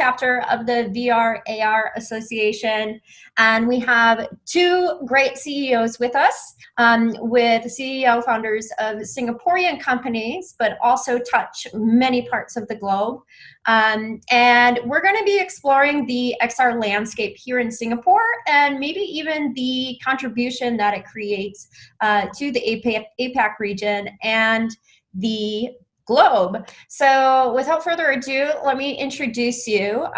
Chapter of the VRAR Association. And we have two great CEOs with us, with CEO founders of Singaporean companies, but also touch many parts of the globe. And we're going to be exploring the XR landscape here in Singapore, and maybe even the contribution that it creates to the APAC region and the globe. So without further ado, let me introduce you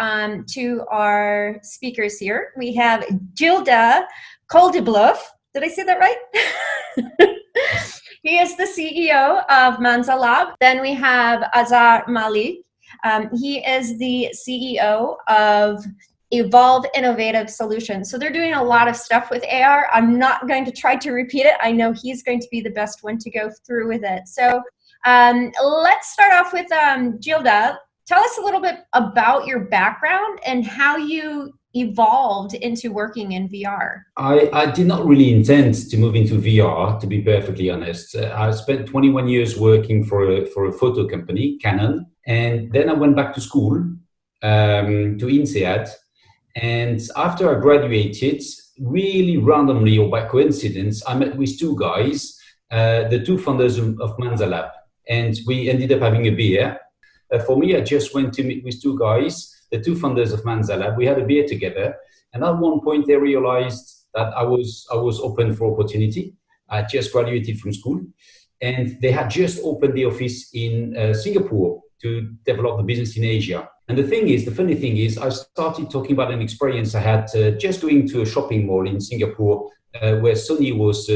to our speakers here. We have Gildas COLDEBOEUF. Did I say that right? He is the CEO of Manza Lab. Then we have Azhar Malik. He is the CEO of Evolve Innovative Solutions. So they're doing a lot of stuff with AR. I'm not going to try to repeat it. I know he's going to be the best one to go through with it. So let's start off with Gildas. Tell us a little bit about your background and how you evolved into working in VR. I did not really intend to move into VR, to be perfectly honest. I spent 21 years working for a photo company, Canon, and then I went back to school, to INSEAD. And after I graduated, really randomly or by coincidence, I met with two guys, the two founders of Manza Lab, and we ended up having a beer. For me, I just went to meet with two guys, the two founders of Manza Lab. We had a beer together, and at one point they realized that I was open for opportunity. I just graduated from school, and they had just opened the office in Singapore to develop the business in Asia. And the funny thing is, I started talking about an experience I had just going to a shopping mall in Singapore where Sony was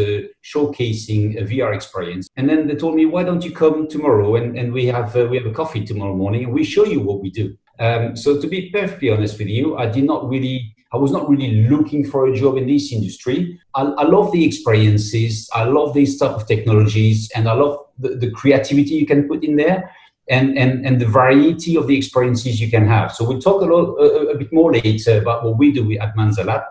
showcasing a VR experience. And then they told me, why don't you come tomorrow and we have a coffee tomorrow morning and we show you what we do. So to be perfectly honest with you, I was not really looking for a job in this industry. I love the experiences. I love these type of technologies, and I love the creativity you can put in there. And the variety of the experiences you can have. So we'll talk a bit more later about what we do at Manza Lab.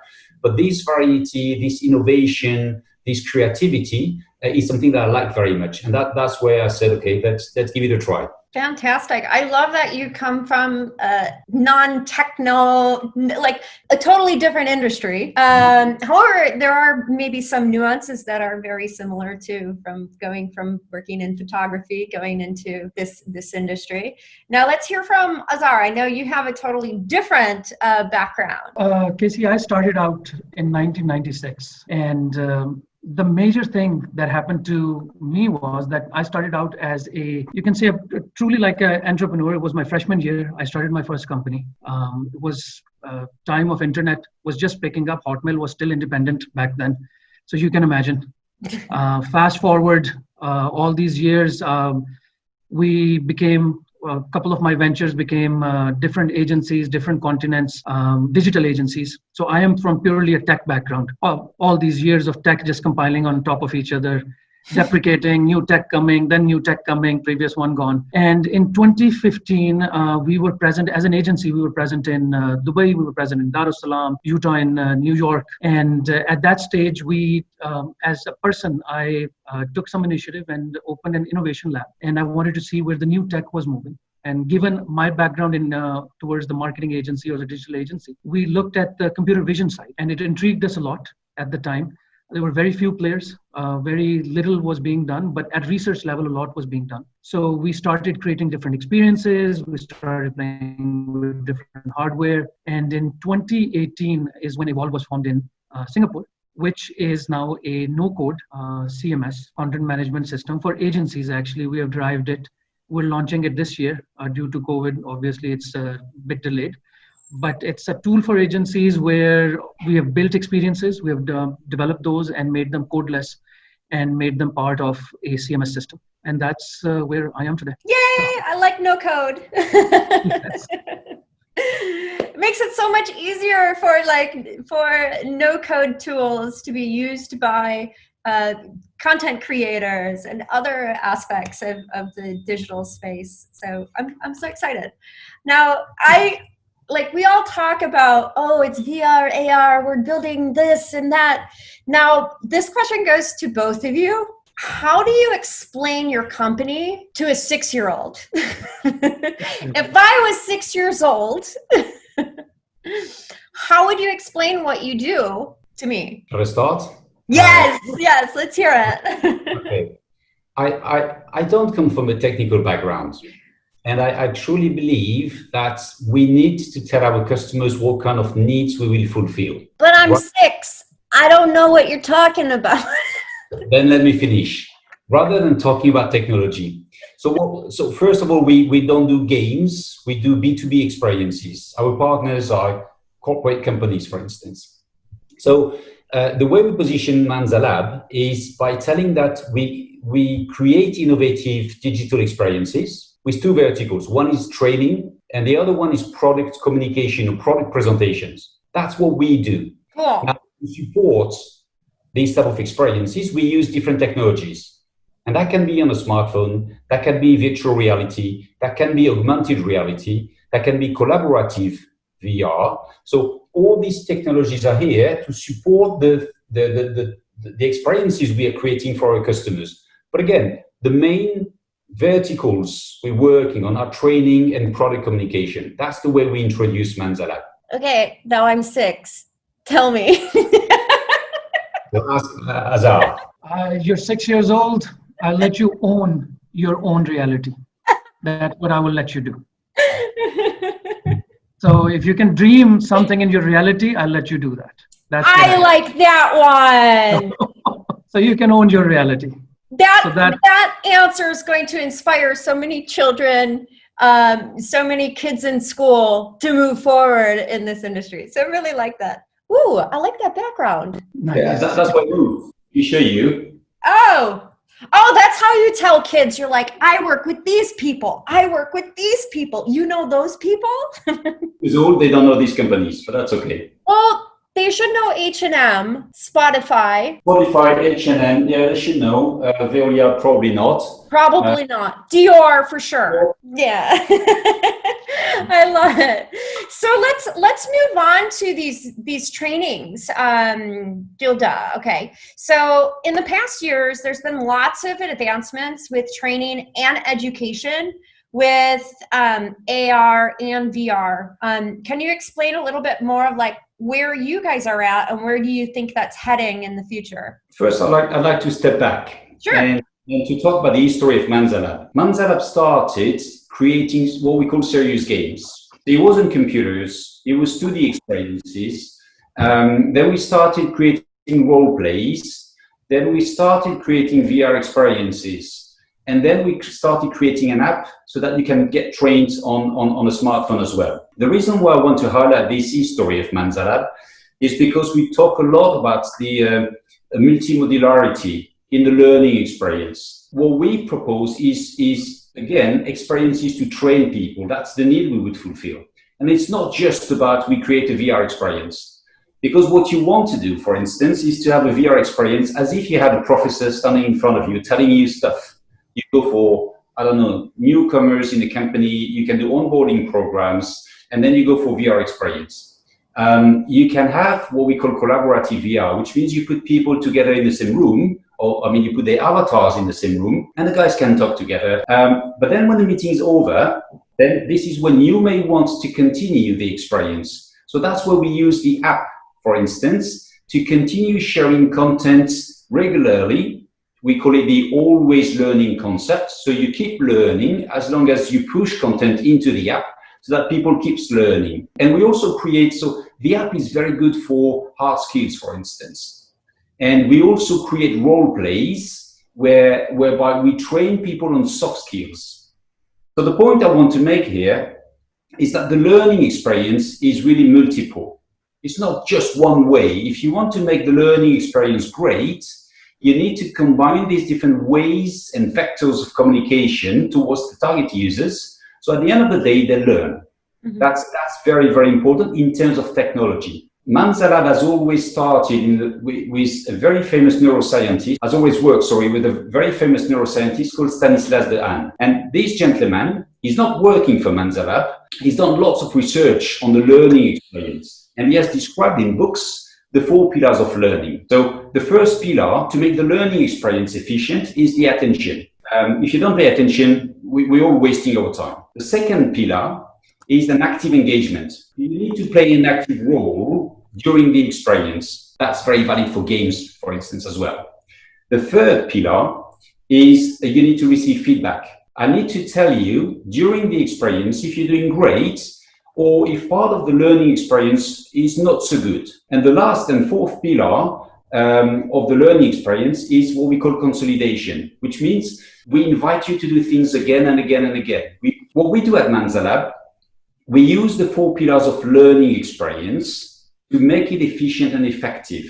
But this variety, this innovation, this creativity is something that I like very much. And that's where I said, okay, let's give it a try. Fantastic. I love that you come from a non-techno, like a totally different industry. However, there are maybe some nuances that are very similar too, from going from working in photography, going into this industry. Now let's hear from Azhar. I know you have a totally different background. Casie, I started out in 1996, and the major thing that happened to me was that I started out as you can say, truly like an entrepreneur. It was my freshman year. I started my first company. It was time of internet was just picking up. Hotmail was still independent back then. So you can imagine. Fast forward all these years, we became, a couple of my ventures became different agencies, different continents, digital agencies. So I am from purely a tech background. All these years of tech just compiling on top of each other, deprecating, new tech coming, then new tech coming, previous one gone. And in 2015, we were present as an agency. We were present in Dubai, we were present in Dar es Salaam, Utah, and New York. And at that stage, as a person, I took some initiative and opened an innovation lab. And I wanted to see where the new tech was moving. And given my background towards the marketing agency or the digital agency, we looked at the computer vision side, and it intrigued us a lot at the time. There were very few players, very little was being done, but at research level, a lot was being done. So we started creating different experiences. We started playing with different hardware. And in 2018 is when Evolve was formed in Singapore, which is now a no-code CMS, content management system for agencies. Actually, we have derived it. We're launching it this year due to COVID. Obviously, it's a bit delayed. But it's a tool for agencies where we have built experiences, we have developed those and made them codeless and made them part of a CMS system. And that's where I am today. Yay! I like no code. Yes. It makes it so much easier for no code tools to be used by content creators and other aspects of the digital space. So I'm so excited. Now we all talk about, oh, it's VR, AR, we're building this and that. Now, this question goes to both of you. how do you explain your company to a 6-year-old? If I was 6 years old, how would you explain what you do to me? Shall I start? Yes, yes, let's hear it. Okay. I don't come from a technical background, and I truly believe that we need to tell our customers what kind of needs we will fulfill. But I'm 6. I don't know what you're talking about. Then let me finish. Rather than talking about technology. So first of all, we don't do games. We do B2B experiences. Our partners are corporate companies, for instance. So the way we position Manza Lab is by telling that we create innovative digital experiences with 2 verticals. One is training, and the other one is product communication or product presentations. That's what we do. Cool. Now, to support these type of experiences, we use different technologies. And that can be on a smartphone, that can be virtual reality, that can be augmented reality, that can be collaborative VR. So all these technologies are here to support the experiences we are creating for our customers. But again, the main verticals we're working on are training and product communication. That's the way we introduce Manza Lab. Okay, now I'm 6. Tell me. So ask Azhar. You're 6 years old. I'll let you own your own reality. That's what I will let you do. So if you can dream something in your reality, I'll let you do that. I like that one. So you can own your reality. That answer is going to inspire so many children, so many kids in school to move forward in this industry. So I really like that. Ooh, I like that background. Nice. Yeah, that's what we show you. Oh, that's how you tell kids. You're like, I work with these people. I work with these people. You know those people? They don't know these companies, but that's okay. Well, they should know H&M, Spotify. H&M, yeah, they should know. Veolia, probably not. Probably not. Dior, for sure. Yeah. I love it. So let's move on to these trainings, Gilda. Okay. So in the past years, there's been lots of advancements with training and education with AR and VR. Can you explain a little bit more of like where you guys are at and where do you think that's heading in the future? First, I'd like to step back. Sure. And to talk about the history of Manza Lab. Manza Lab started creating what we call serious games. It wasn't computers, it was 2D experiences. Then we started creating role plays. Then we started creating VR experiences. And then we started creating an app so that you can get trained on a smartphone as well. The reason why I want to highlight this history of Manza Lab is because we talk a lot about the multimodularity in the learning experience. What we propose is again, experiences to train people. That's the need we would fulfill. And it's not just about we create a VR experience. Because what you want to do, for instance, is to have a VR experience as if you had a professor standing in front of you, telling you stuff. You go for, I don't know, newcomers in the company, you can do onboarding programs, and then you go for VR experience. You can have what we call collaborative VR, which means you put people together in the same room, you put their avatars in the same room, and the guys can talk together. But then when the meeting is over, then this is when you may want to continue the experience. So that's where we use the app, for instance, to continue sharing content regularly. We call it the always learning concept. So you keep learning as long as you push content into the app so that people keeps learning. And we also create, so the app is very good for hard skills, for instance. And we also create role plays whereby we train people on soft skills. So the point I want to make here is that the learning experience is really multiple. It's not just one way. If you want to make the learning experience great, you need to combine these different ways and vectors of communication towards the target users. So at the end of the day, they learn. Mm-hmm. That's very, very important in terms of technology. Manza Lab has always started with a very famous neuroscientist, has always worked, with a very famous neuroscientist called Stanislas Dehaene. And this gentleman is not working for Manza Lab. He's done lots of research on the learning experience. And he has described in books the 4 pillars of learning. So the first pillar, to make the learning experience efficient, is the attention. If you don't pay attention, we're all wasting our time. The second pillar is an active engagement. You need to play an active role during the experience. That's very valid for games, for instance, as well. The third pillar is you need to receive feedback. I need to tell you during the experience if you're doing great or if part of the learning experience is not so good. And the last and fourth pillar of the learning experience is what we call consolidation, which means we invite you to do things again and again and again. What we do at Manzalab, we use the 4 pillars of learning experience to make it efficient and effective.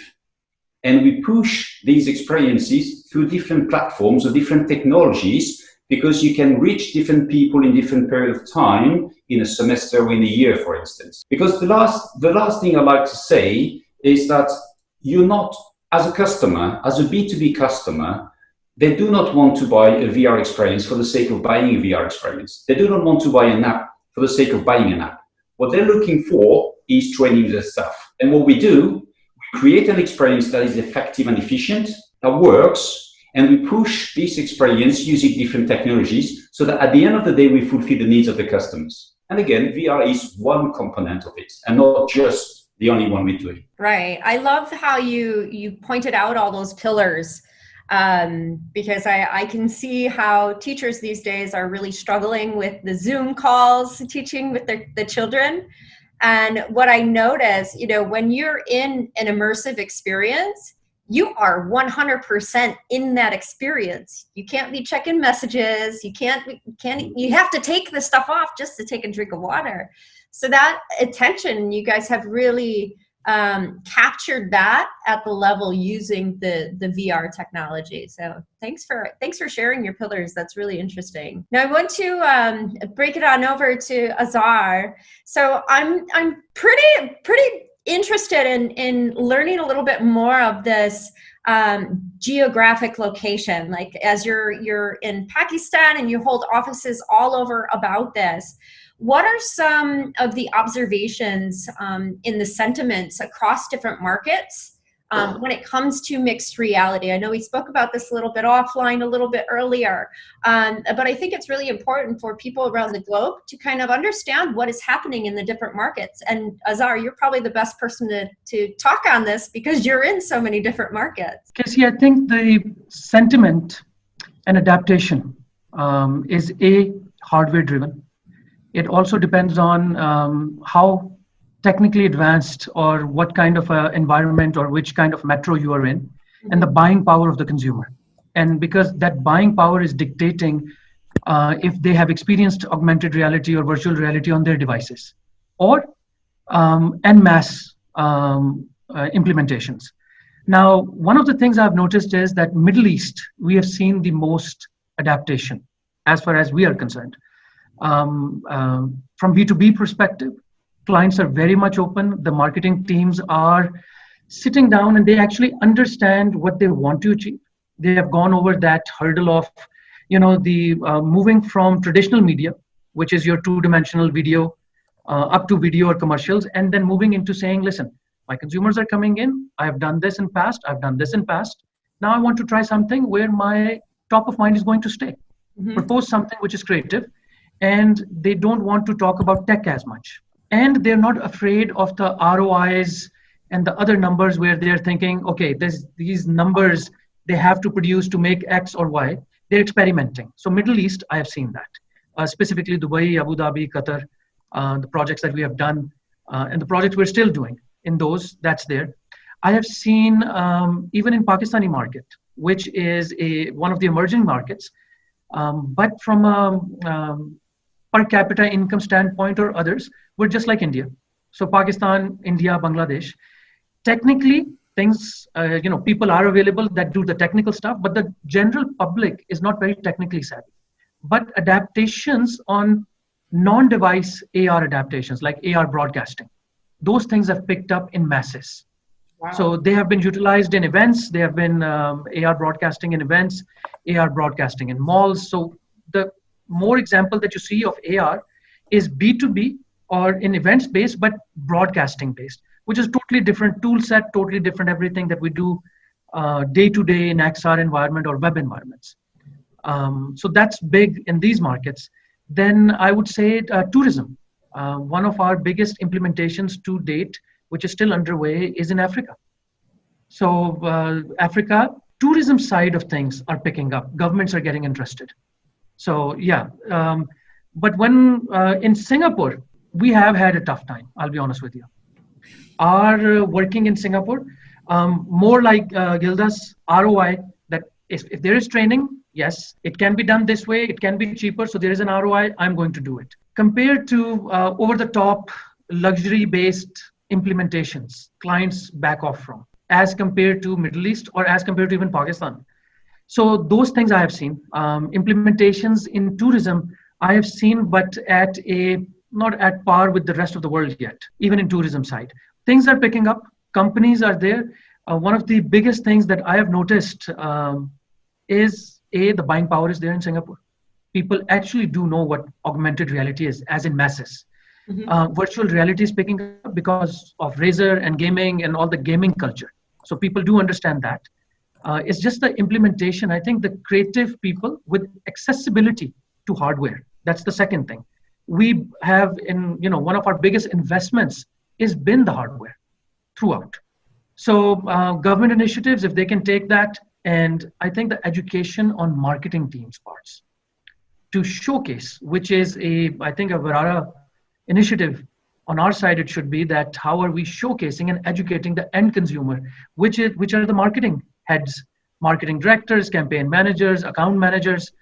And we push these experiences through different platforms or different technologies because you can reach different people in different period of time in a semester or in a year, for instance. Because the last thing I like to say is that you're not, as a customer, as a B2B customer, they do not want to buy a VR experience for the sake of buying a VR experience. They do not want to buy an app for the sake of buying an app. What they're looking for is training their staff. And what we do, we create an experience that is effective and efficient, that works, and we push this experience using different technologies so that at the end of the day, we fulfill the needs of the customers. And again, VR is one component of it and not just the only one we're doing. Right. I love how you pointed out all those pillars because I can see how teachers these days are really struggling with the Zoom calls, teaching with the children. And what I notice, when you're in an immersive experience, you are 100% in that experience. You can't be checking messages. You have to take the stuff off just to take a drink of water. So that attention, you guys have really captured that at the level using the VR technology. So thanks for sharing your pillars. That's really interesting. Now I want to break it on over to Azhar. So I'm pretty interested in learning a little bit more of this geographic location. Like as you're in Pakistan and you hold offices all over about this. What are some of the observations in the sentiments across different markets when it comes to mixed reality? I know we spoke about this a little bit offline a little bit earlier, but I think it's really important for people around the globe to kind of understand what is happening in the different markets. And Azhar, you're probably the best person to talk on this because you're in so many different markets. Casie, I think the sentiment and adaptation is hardware driven. It also depends on how technically advanced or what kind of environment or which kind of metro you are in, and the buying power of the consumer. And because that buying power is dictating if they have experienced augmented reality or virtual reality on their devices, or en masse implementations. Now, one of the things I've noticed is that Middle East, we have seen the most adaptation as far as we are concerned. From B2B perspective, clients are very much open. The marketing teams are sitting down and they actually understand what they want to achieve. They have gone over that hurdle of, moving from traditional media, which is your two-dimensional video, up to video or commercials, and then moving into saying, listen, my consumers are coming in. I have done this in past. I've done this in past. Now I want to try something where my top of mind is going to stay. Mm-hmm. Propose something which is creative. And they don't want to talk about tech as much. And they're not afraid of the ROIs and the other numbers where they're thinking, okay, there's these numbers they have to produce to make X or Y. They're experimenting. So Middle East, I have seen that. Specifically Dubai, Abu Dhabi, Qatar, the projects that we have done, and the projects we're still doing in those, that's there. I have seen even in Pakistani market, which is one of the emerging markets, but from a per capita income standpoint or others, we're just like India. So Pakistan, India, Bangladesh, technically things, people are available that do the technical stuff, but the general public is not very technically savvy. But adaptations on non-device AR adaptations like AR broadcasting, those things have picked up in masses. Wow. So they have been utilized in events. They have been AR broadcasting in events, AR broadcasting in malls. So the more example that you see of AR is B2B or in events based, but broadcasting based. which is totally different tool set, totally different everything that we do day to day in XR environment or web environments. So that's big in these markets. Then I would say tourism. One of our biggest implementations to date, which is still underway, is in Africa. So Africa, tourism side of things are picking up. Governments are getting interested. So yeah, but when in Singapore, we have had a tough time, I'll be honest with you. Our working in Singapore, more like Gildas ROI, that if there is training, yes, it can be done this way, it can be cheaper, so there is an ROI, I'm going to do it. Compared to over-the-top, luxury-based implementations, clients back off from, as compared to Middle East or as compared to even Pakistan. So those things I have seen. Implementations in tourism, I have seen, but not at par with the rest of the world yet, even in tourism side. Things are picking up, companies are there. One of the biggest things that I have noticed is the buying power is there in Singapore. People actually do know what augmented reality is, as in masses. Virtual reality is picking up because of Razer and gaming and all the gaming culture. So people do understand that. It's just the implementation. I think the creative people with accessibility to hardware, that's the second thing. We have one of our biggest investments has been the hardware throughout. So government initiatives, if they can take that, and I think the education on marketing teams parts to showcase, which is I think a VRARGS initiative on our side, it should be that how are we showcasing and educating the end consumer, which are the marketing heads, marketing directors, campaign managers, account managers.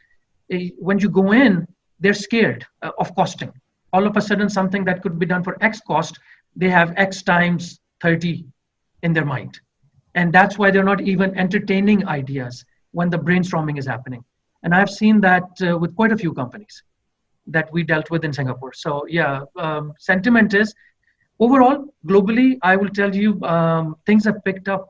When you go in, they're scared of costing. All of a sudden, something that could be done for X cost, they have X times 30 in their mind. And that's why they're not even entertaining ideas when the brainstorming is happening. And I've seen that with quite a few companies that we dealt with in Singapore. So yeah, sentiment is overall, globally, I will tell you, things have picked up,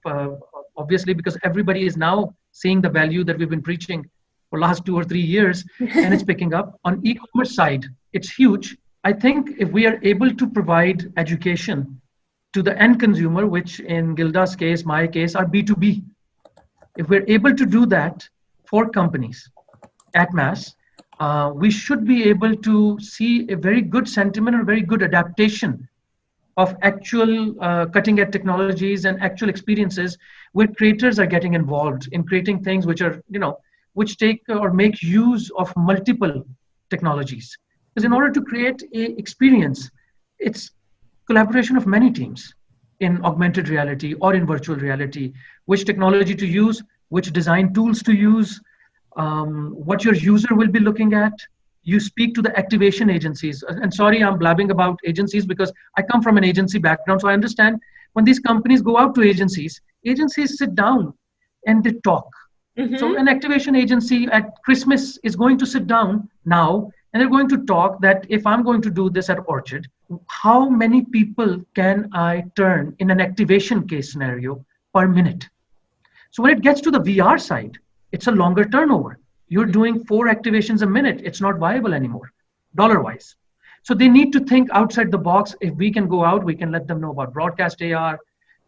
obviously, because everybody is now seeing the value that we've been preaching for last 2 or 3 years, and it's picking up. On e-commerce side, it's huge. I think if we are able to provide education to the end consumer, which in Gildas' case, my case, are B2B, if we're able to do that for companies at mass, we should be able to see a very good sentiment and a very good adaptation of actual cutting-edge technologies and actual experiences where creators are getting involved in creating things which are, which take or make use of multiple technologies. Because in order to create a experience, it's collaboration of many teams in augmented reality or in virtual reality, which technology to use, which design tools to use, what your user will be looking at. You speak to the activation agencies. And sorry, I'm blabbing about agencies because I come from an agency background. So I understand when these companies go out to agencies sit down and they talk. So an activation agency at Christmas is going to sit down now and they're going to talk that if I'm going to do this at Orchard, how many people can I turn in an activation case scenario per minute? So when it gets to the VR side, it's a longer turnover. You're doing 4 activations a minute. It's not viable anymore, dollar-wise. So they need to think outside the box. If we can go out, we can let them know about broadcast AR,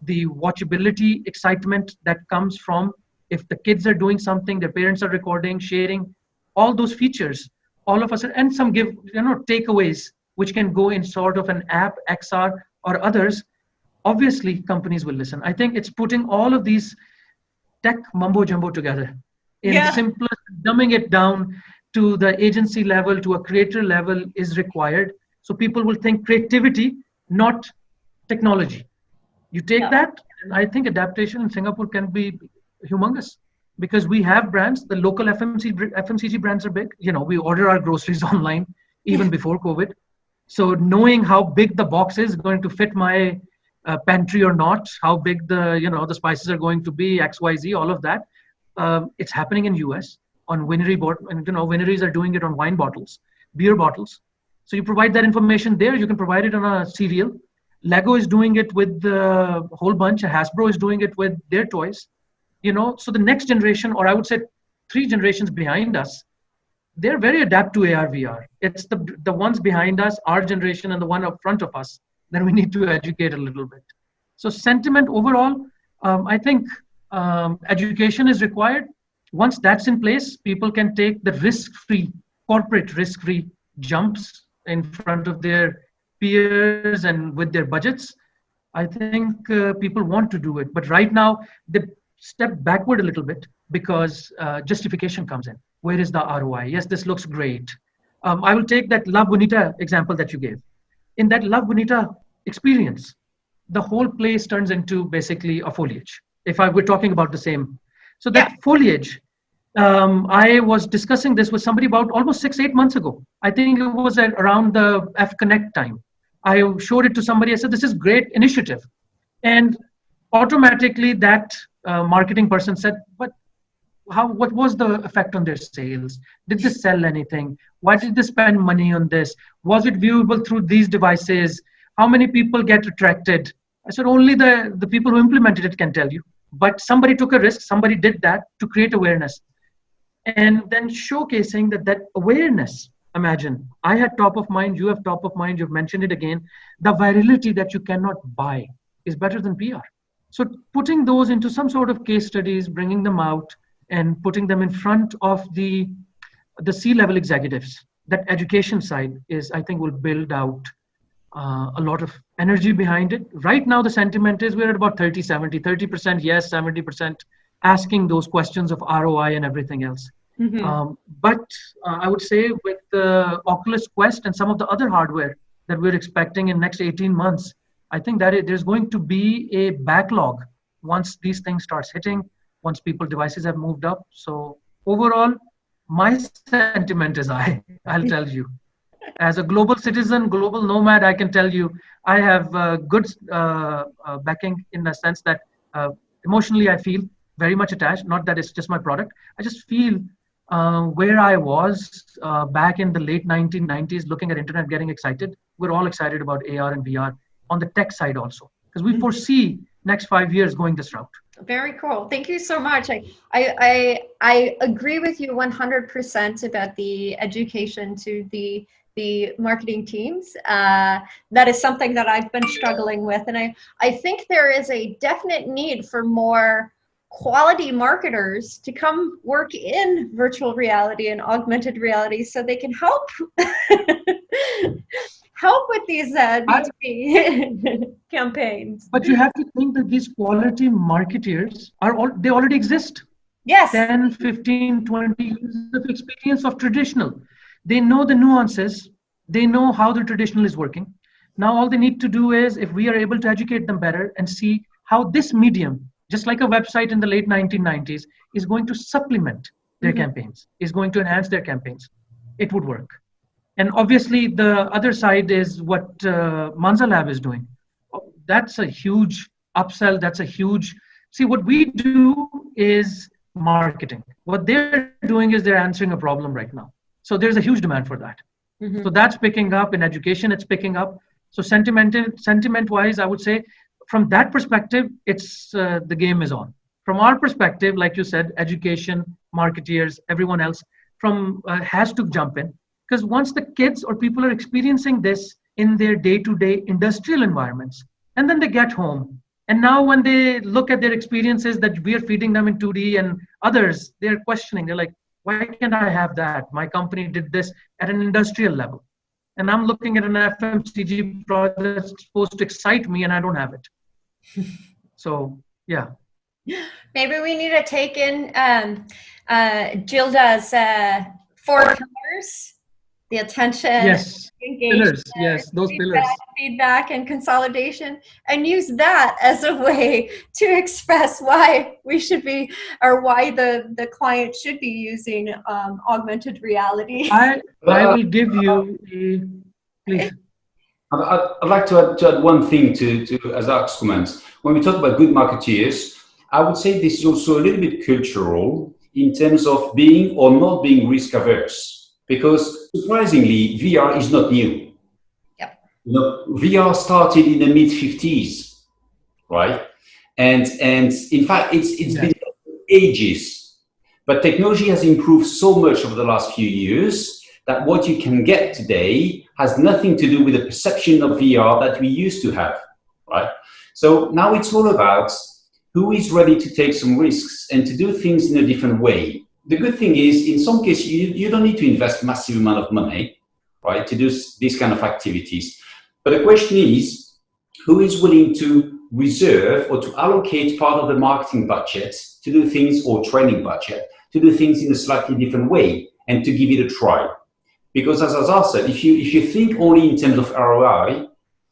the watchability excitement that comes from if the kids are doing something, their parents are recording, sharing, all those features, all of us, and some give takeaways, which can go in sort of an app, XR, or others. Obviously, companies will listen. I think it's putting all of these tech mumbo jumbo together in simplest, dumbing it down to the agency level, to a creator level is required. So people will think creativity, not technology. You take that, and I think adaptation in Singapore can be humongous because we have brands. The local FMCG brands are big. We order our groceries online even before COVID. So knowing how big the box is going to fit my pantry or not, how big the spices are going to be, XYZ, all of that. It's happening in US on winery board, and wineries are doing it on wine bottles, beer bottles. So you provide that information there. You can provide it on a cereal. Lego is doing it with a whole bunch. Hasbro is doing it with their toys. So the next generation, or I would say 3 generations behind us, they're very adapt to AR, VR. It's the ones behind us, our generation, and the one up front of us that we need to educate a little bit. So sentiment overall, I think education is required. Once that's in place, people can take the risk-free, corporate risk-free jumps in front of their peers and with their budgets. I think people want to do it. But right now, they step backward a little bit because justification comes in. Where is the ROI? Yes, this looks great. I will take that La Bonita example that you gave. In that La Bonita experience, the whole place turns into basically a foliage. If we're talking about the same. So that foliage, I was discussing this with somebody about almost 6-8 months ago. I think it was around the F Connect time. I showed it to somebody. I said, this is great initiative. And automatically that marketing person said, but what was the effect on their sales? Did they sell anything? Why did they spend money on this? Was it viewable through these devices? How many people get attracted? I said, only the people who implemented it can tell you. But somebody took a risk, somebody did that to create awareness. And then showcasing that awareness, imagine, I had top of mind, you have top of mind, you've mentioned it again, the virality that you cannot buy is better than PR. So putting those into some sort of case studies, bringing them out and putting them in front of the C-level executives, that education side is, I think, will build out a lot of energy behind it. Right now, the sentiment is we're at about 30% yes, 70% asking those questions of ROI and everything else. Mm-hmm. But I would say with the Oculus Quest and some of the other hardware that we're expecting in next 18 months, I think that there's going to be a backlog once these things starts hitting, once people's devices have moved up. So overall, my sentiment is I'll tell you. As a global citizen, global nomad, I can tell you, I have good backing in the sense that emotionally I feel very much attached. Not that it's just my product. I just feel where I was back in the late 1990s, looking at internet, getting excited. We're all excited about AR and VR on the tech side also, because we foresee next 5 years going this route. Very cool. Thank you so much. I agree with you 100% about the education to the marketing teams. That is something that I've been struggling with. And I think there is a definite need for more quality marketers to come work in virtual reality and augmented reality so they can help with these B2B campaigns. But you have to think that these quality marketeers they already exist. Yes. 10, 15, 20 years of experience of traditional. They know the nuances. They know how the traditional is working. Now all they need to do is, if we are able to educate them better and see how this medium, just like a website in the late 1990s, is going to supplement their campaigns, is going to enhance their campaigns, it would work. And obviously the other side is what Manza Lab is doing. That's a huge upsell. That's a huge, see, what we do is marketing. What they're doing is they're answering a problem right now. So there's a huge demand for that. Mm-hmm. So that's picking up in education, it's picking up. So sentiment-wise, I would say from that perspective, it's the game is on. From our perspective, like you said, education, marketeers, everyone else has to jump in. Because once the kids or people are experiencing this in their day-to-day industrial environments, and then they get home, and now when they look at their experiences that we are feeding them in 2D and others, they're questioning, they're like, why can't I have that? My company did this at an industrial level. And I'm looking at an FMCG product that's supposed to excite me and I don't have it. So, yeah. Maybe we need to take in Gildas' 4 pillars. The attention, yes, engagement, pillars, yes, those pillars. Feedback and consolidation, and use that as a way to express why we should be, or why the client should be using augmented reality. I will give you please. I'd like to add one thing to Azhar's comments. When we talk about good marketeers, I would say this is also a little bit cultural in terms of being or not being risk averse. Because surprisingly, VR is not new. Yep. You know, VR started in the mid-50s, right? And in fact, it's been ages. But technology has improved so much over the last few years that what you can get today has nothing to do with the perception of VR that we used to have, right? So now it's all about who is ready to take some risks and to do things in a different way. The good thing is, in some cases, you don't need to invest massive amount of money, right, to do these kind of activities. But the question is, who is willing to reserve or to allocate part of the marketing budget to do things, or training budget, to do things in a slightly different way and to give it a try? Because as Azhar said, if you think only in terms of ROI,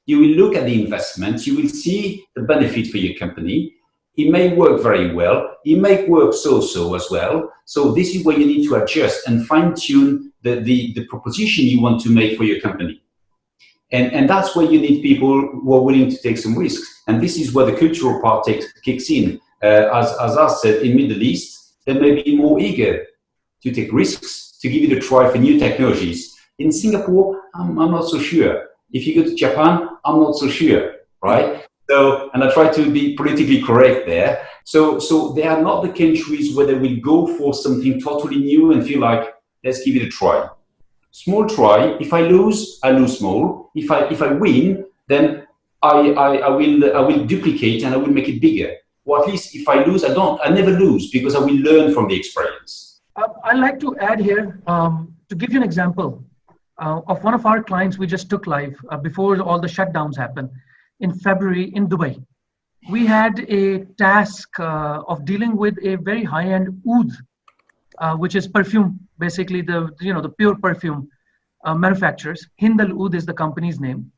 you will look at the investment, you will see the benefit for your company. It may work very well, it may work so-so as well. So this is where you need to adjust and fine-tune the proposition you want to make for your company. And that's where you need people who are willing to take some risks. And this is where the cultural part kicks in. As Azhar said, in Middle East, they may be more eager to take risks, to give it a try for new technologies. In Singapore, I'm not so sure. If you go to Japan, I'm not so sure, right? So, and I try to be politically correct there. So they are not the countries where they will go for something totally new and feel like, let's give it a try. Small try. If I lose small. If I win, then I will duplicate and I will make it bigger. Or at least if I lose, I never lose, because I will learn from the experience. I'd like to add here, to give you an example of one of our clients we just took live before all the shutdowns happened in February in Dubai. We had a task of dealing with a very high-end oud, which is perfume, basically the pure perfume manufacturers. Hindal Oud is the company's name,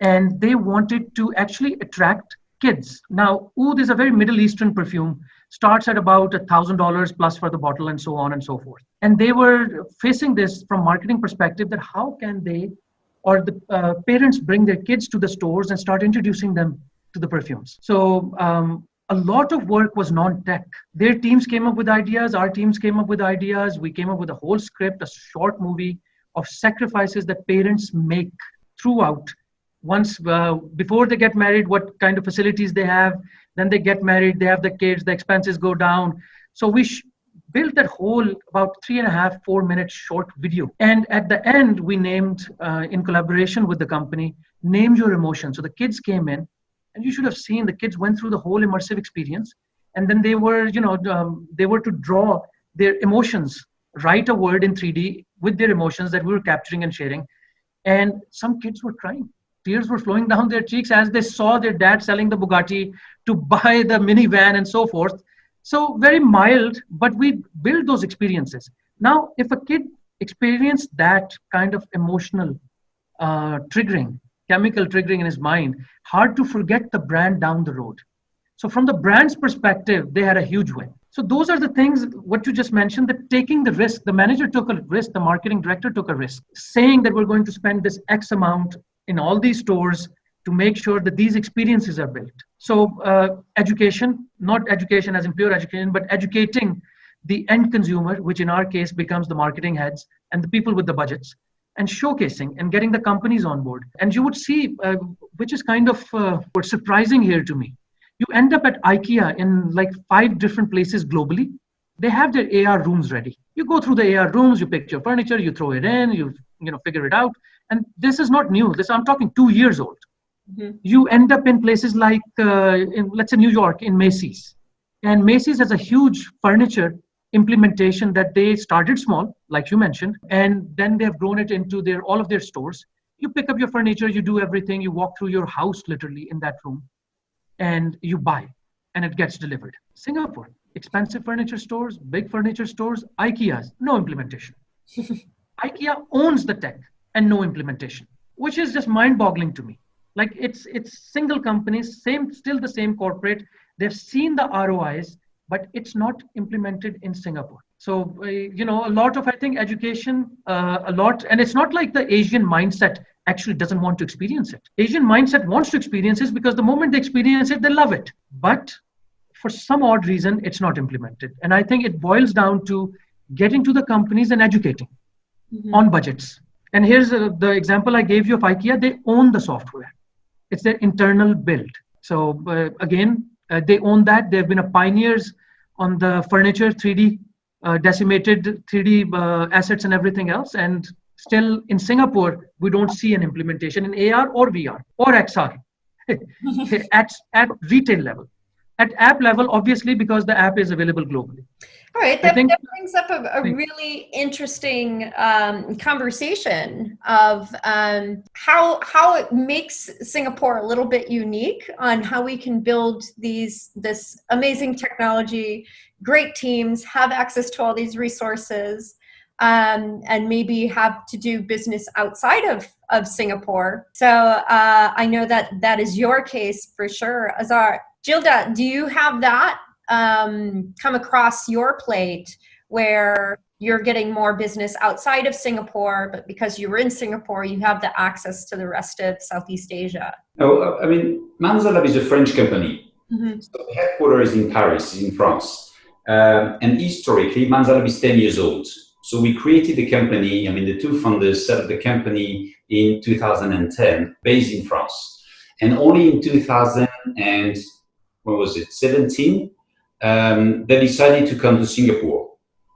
and they wanted to actually attract kids. Now, oud is a very Middle Eastern perfume, starts at about $1,000 plus for the bottle and so on and so forth. And they were facing this from marketing perspective, that how can they or the parents bring their kids to the stores and start introducing them to the perfumes. So a lot of work was non-tech. Their teams came up with ideas, our teams came up with ideas, we came up with a whole script, a short movie of sacrifices that parents make throughout. Once, before they get married, what kind of facilities they have, then they get married, they have the kids, the expenses go down. So we built that whole about 3.5, 4 minute short video. And at the end, we named, in collaboration with the company, Name Your Emotion. So the kids came in, and you should have seen the kids went through the whole immersive experience. And then they were, they were to draw their emotions, write a word in 3D with their emotions that we were capturing and sharing. And some kids were crying. Tears were flowing down their cheeks as they saw their dad selling the Bugatti to buy the minivan and so forth. So very mild, but we build those experiences. Now, if a kid experienced that kind of emotional triggering, chemical triggering in his mind, hard to forget the brand down the road. So from the brand's perspective, they had a huge win. So those are the things, what you just mentioned, that taking the risk, the manager took a risk, the marketing director took a risk, saying that we're going to spend this X amount in all these stores to make sure that these experiences are built. So education, not education as in pure education, but educating the end consumer, which in our case becomes the marketing heads and the people with the budgets, and showcasing and getting the companies on board. And you would see, which is kind of what's surprising here to me. You end up at IKEA in like 5 different places globally. They have their AR rooms ready. You go through the AR rooms, you pick your furniture, you throw it in, you figure it out. And this is not new. This, I'm talking 2 years old. Mm-hmm. You end up in places like, let's say New York, in Macy's. And Macy's has a huge furniture implementation that they started small, like you mentioned, and then they have grown it into all of their stores. You pick up your furniture, you do everything, you walk through your house literally in that room, and you buy, and it gets delivered. Singapore, expensive furniture stores, big furniture stores, IKEA's, no implementation. IKEA owns the tech and no implementation, which is just mind-boggling to me. Like it's single companies, still the same corporate. They've seen the ROIs, but it's not implemented in Singapore. So, a lot of, I think, education, and it's not like the Asian mindset actually doesn't want to experience it. Asian mindset wants to experience it because the moment they experience it, they love it. But for some odd reason, it's not implemented. And I think it boils down to getting to the companies and educating on budgets. And here's the example I gave you of IKEA. They own the software. It's their internal build. So again, they own that. They've been pioneers on the furniture, 3D, decimated 3D assets and everything else. And still in Singapore, we don't see an implementation in AR or VR or XR. at retail level. At app level, obviously, because the app is available globally. All right, that brings up a really interesting conversation of how it makes Singapore a little bit unique on how we can build this amazing technology, great teams, have access to all these resources, and maybe have to do business outside of Singapore. So I know that is your case for sure. Azhar, Gildas, do you have that come across your plate where you're getting more business outside of Singapore, but because you were in Singapore, you have the access to the rest of Southeast Asia? No, I mean, Manzalab is a French company. Mm-hmm. So the headquarters is in Paris, in France. And historically, Manzalab is 10 years old. So we created the company, I mean, the two founders set up the company in 2010, based in France. And only in 2017, they decided to come to Singapore,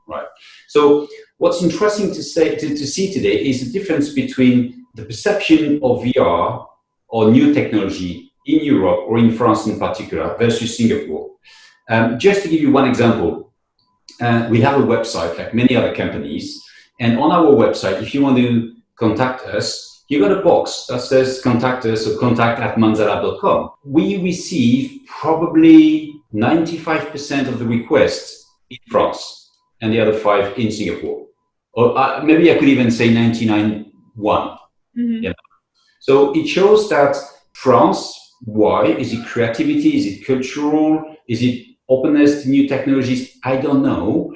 right? So what's interesting to see today is the difference between the perception of VR or new technology in Europe or in France in particular versus Singapore. Just to give you one example, we have a website like many other companies, and on our website, if you want to contact us, you got a box that says contact us or contact@manzalab.com. We receive probably 95% of the requests in France and the other 5 in Singapore. Or maybe I could even say 99.1. Mm-hmm. Yeah. So it shows that France, why? Is it creativity? Is it cultural? Is it openness to new technologies? I don't know.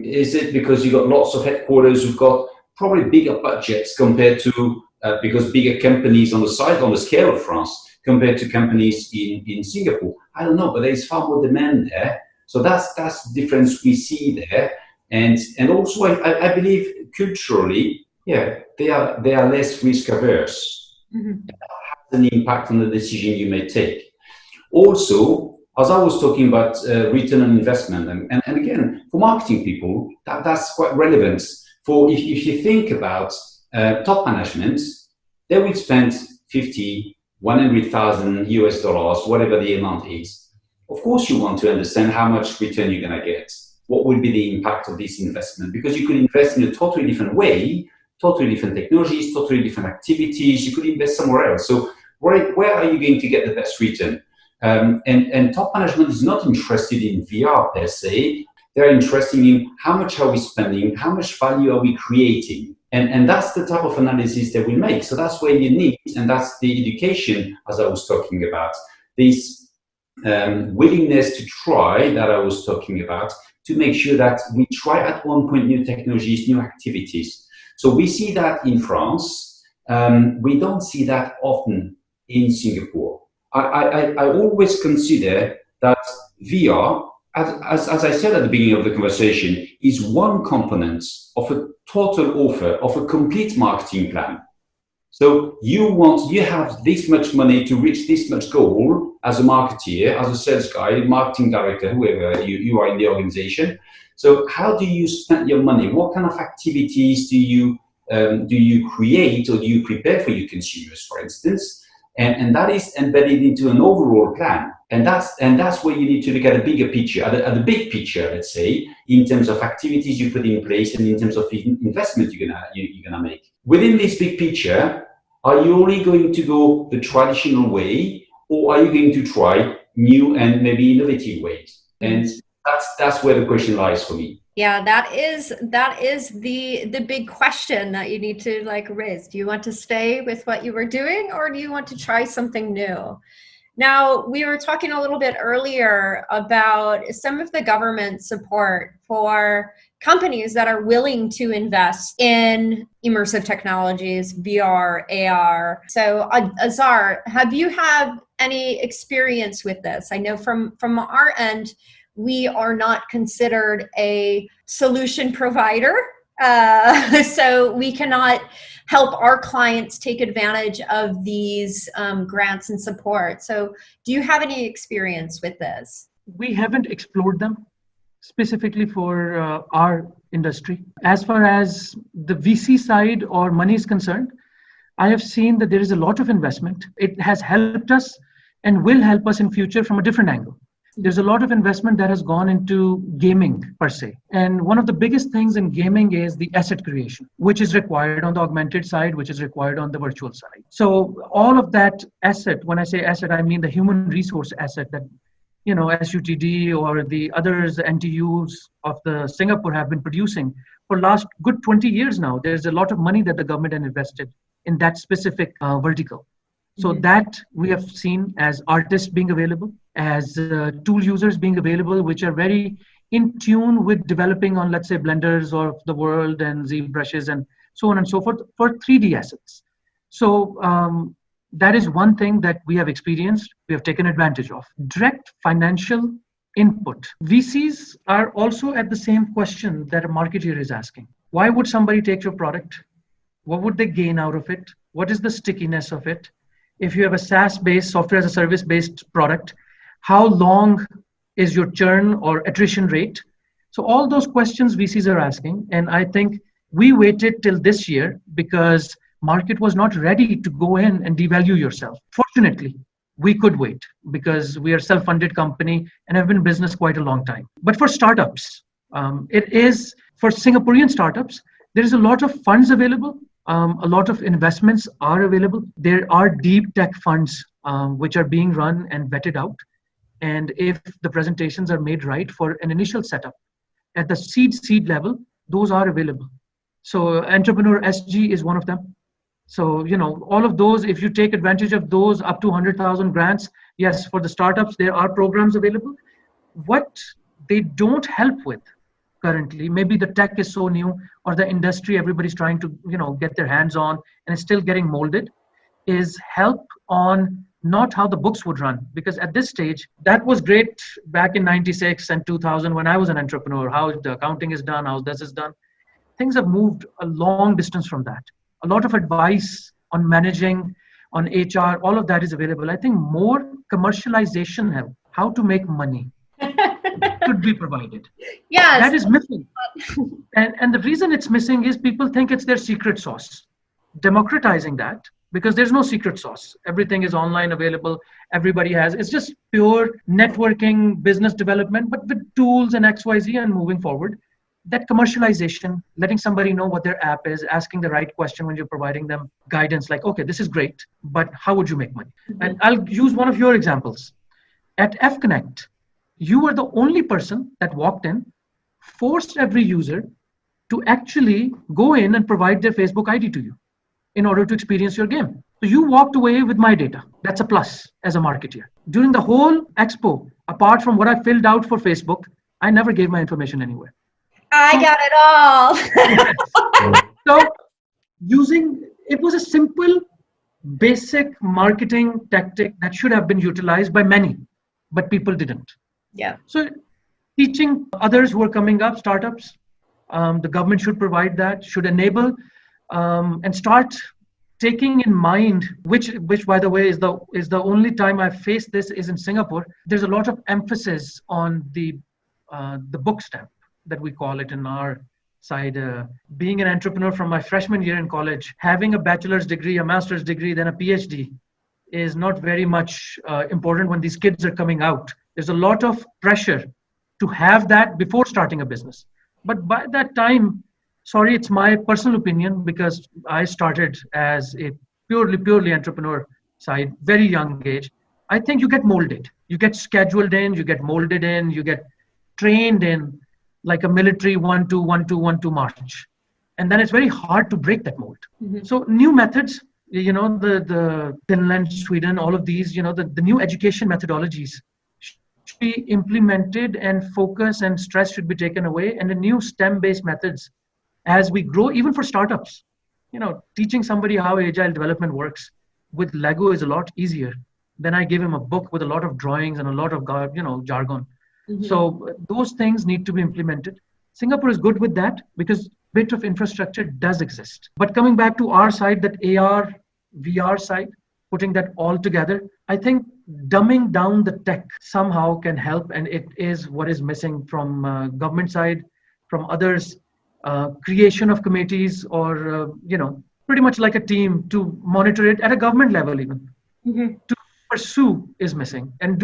Is it because you got lots of headquarters who've got probably bigger budgets compared to, because bigger companies on the scale of France compared to companies in Singapore? I don't know, but there's far more demand there. So that's the difference we see there. And also I believe culturally, yeah, they are less risk averse. Mm-hmm. That has an impact on the decision you may take. Also, as I was talking about return on investment, and again, for marketing people, that's quite relevant. For if you think about top management, they will spend 50, 100,000 US dollars, whatever the amount is. Of course, you want to understand how much return you're going to get. What will be the impact of this investment? Because you could invest in a totally different way, totally different technologies, totally different activities. You could invest somewhere else. So where are you going to get the best return? And top management is not interested in VR per se. They're interested in how much are we spending, how much value are we creating? And that's the type of analysis that we make. So that's where you need, and that's the education, as I was talking about, this willingness to try that I was talking about, to make sure that we try at one point new technologies, new activities. So we see that in France. We don't see that often in Singapore. I always consider that VR, as I said at the beginning of the conversation, is one component of a total offer, of a complete marketing plan. So you have this much money to reach this much goal as a marketeer, as a sales guy, marketing director, whoever you are in the organization. So how do you spend your money? What kind of activities do you create or do you prepare for your consumers, for instance? And that is embedded into an overall plan. And that's where you need to look at a bigger picture, at the big picture, let's say, in terms of activities you put in place and in terms of investment you're gonna make. Within this big picture, are you only going to go the traditional way, or are you going to try new and maybe innovative ways? And that's where the question lies for me. Yeah, that is the big question that you need to raise. Do you want to stay with what you were doing, or do you want to try something new? Now, we were talking a little bit earlier about some of the government support for companies that are willing to invest in immersive technologies, VR, AR. So, Azhar, have you had any experience with this? I know from our end, we are not considered a solution provider, so we cannot help our clients take advantage of these grants and support. So do you have any experience with this? We haven't explored them specifically for our industry. As far as the VC side or money is concerned, I have seen that there is a lot of investment. It has helped us and will help us in future from a different angle. There's a lot of investment that has gone into gaming per se. And one of the biggest things in gaming is the asset creation, which is required on the augmented side, which is required on the virtual side. So all of that asset, when I say asset, I mean the human resource asset that, SUTD or the others, NTUs of the Singapore have been producing for last good 20 years now. There's a lot of money that the government has invested in that specific vertical. So that we have seen as artists being available, as tool users being available, which are very in tune with developing on, let's say, blenders of the world and ZBrushes and so on and so forth for 3D assets. So that is one thing that we have experienced, we have taken advantage of. Direct financial input. VCs are also at the same question that a marketeer is asking. Why would somebody take your product? What would they gain out of it? What is the stickiness of it? If you have a SaaS-based, software as a service-based product, how long is your churn or attrition rate? So all those questions VCs are asking. And I think we waited till this year because market was not ready to go in and devalue yourself. Fortunately, we could wait because we are a self-funded company and have been in business quite a long time. But for startups, for Singaporean startups, there is a lot of funds available. A lot of investments are available. There are deep tech funds which are being run and vetted out. And if the presentations are made right for an initial setup at the seed level, those are available. So Entrepreneur SG is one of them. So, all of those, if you take advantage of those up to 100,000 grants, yes, for the startups, there are programs available. What they don't help with currently, maybe the tech is so new or the industry everybody's trying to get their hands on and is still getting molded, is help on not how the books would run. Because at this stage, that was great back in 96 and 2000 when I was an entrepreneur, how the accounting is done, how this is done. Things have moved a long distance from that. A lot of advice on managing, on HR, all of that is available. I think more commercialization help, how to make money should be provided. Yes. That is missing. And the reason it's missing is people think it's their secret sauce. Democratizing that, because there's no secret sauce. Everything is online available. Everybody has. It's just pure networking, business development, but with tools and XYZ and moving forward. That commercialization, letting somebody know what their app is, asking the right question when you're providing them guidance like, okay, this is great, but how would you make money? And I'll use one of your examples. At F Connect, you were the only person that walked in, forced every user to actually go in and provide their Facebook ID to you in order to experience your game. So you walked away with my data. That's a plus as a marketer. During the whole expo, apart from what I filled out for Facebook, I never gave my information anywhere. I got it all. So it was a simple, basic marketing tactic that should have been utilized by many, but people didn't. Yeah. So teaching others who are coming up, startups, the government should provide that, should enable and start taking in mind, which by the way is the only time I've faced this is in Singapore. There's a lot of emphasis on the book stamp that we call it in our side. Being an entrepreneur from my freshman year in college, having a bachelor's degree, a master's degree, then a PhD is not very much important when these kids are coming out. There's a lot of pressure to have that before starting a business. But by that time, sorry, it's my personal opinion because I started as a purely entrepreneur side, very young age. I think you get molded. You get scheduled in, you get molded in, you get trained in like a military 1-2-1-2-1-2 march. And then it's very hard to break that mold. Mm-hmm. So new methods, the Finland, Sweden, all of these, the new education methodologies should be implemented and focus and stress should be taken away. And the new STEM-based methods as we grow, even for startups, teaching somebody how agile development works with Lego is a lot easier than I give him a book with a lot of drawings and a lot of, jargon. Mm-hmm. So those things need to be implemented. Singapore is good with that because bit of infrastructure does exist. But coming back to our side, that AR, VR side, putting that all together, I think dumbing down the tech somehow can help. And it is what is missing from government side, from others, creation of committees or, pretty much like a team to monitor it at a government level even. To pursue is missing. And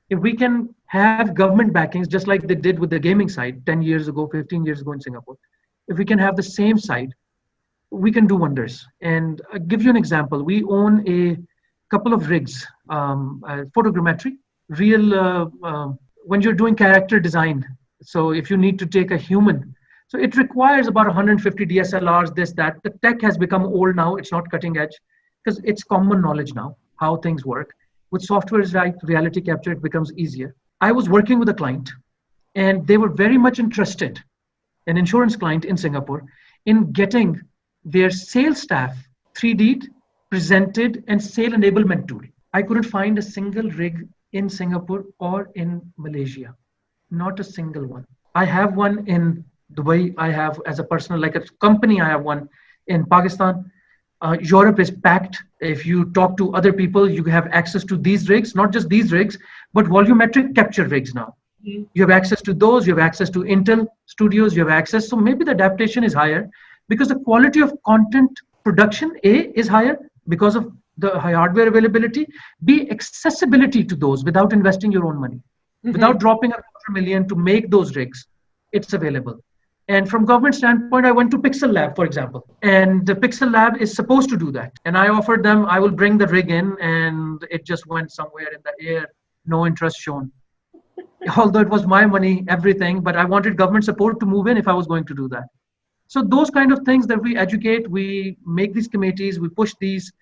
if we can have government backings, just like they did with the gaming side 10 years ago, 15 years ago in Singapore, if we can have the same side, we can do wonders. And I'll give you an example. We own a couple of rigs, photogrammetry, when you're doing character design. So if you need to take a human, so it requires about 150 DSLRs, this, that. The tech has become old now. It's not cutting edge because it's common knowledge now, how things work. With software like reality capture, it becomes easier. I was working with a client and they were very much interested, an insurance client in Singapore, in getting their sales staff 3D'd, presented, and sale enablement tool. I couldn't find a single rig in Singapore or in Malaysia, not a single one. I have one in Dubai. I have as a personal, like a company, I have one in Pakistan. Europe is packed. If you talk to other people, you have access to these rigs, not just these rigs, but volumetric capture rigs now. You have access to those, you have access to Intel studios, you have access. So maybe the adaptation is higher because the quality of content production, A, is higher because of the high hardware availability, B, accessibility to those without investing your own money, without dropping $250,000 to make those rigs, it's available. And from government standpoint, I went to Pixel Lab, for example, and the Pixel Lab is supposed to do that. And I offered them, I will bring the rig in, and it just went somewhere in the air, no interest shown. Although it was my money, everything, but I wanted government support to move in if I was going to do that. So those kind of things that we educate, we make these committees, we push these,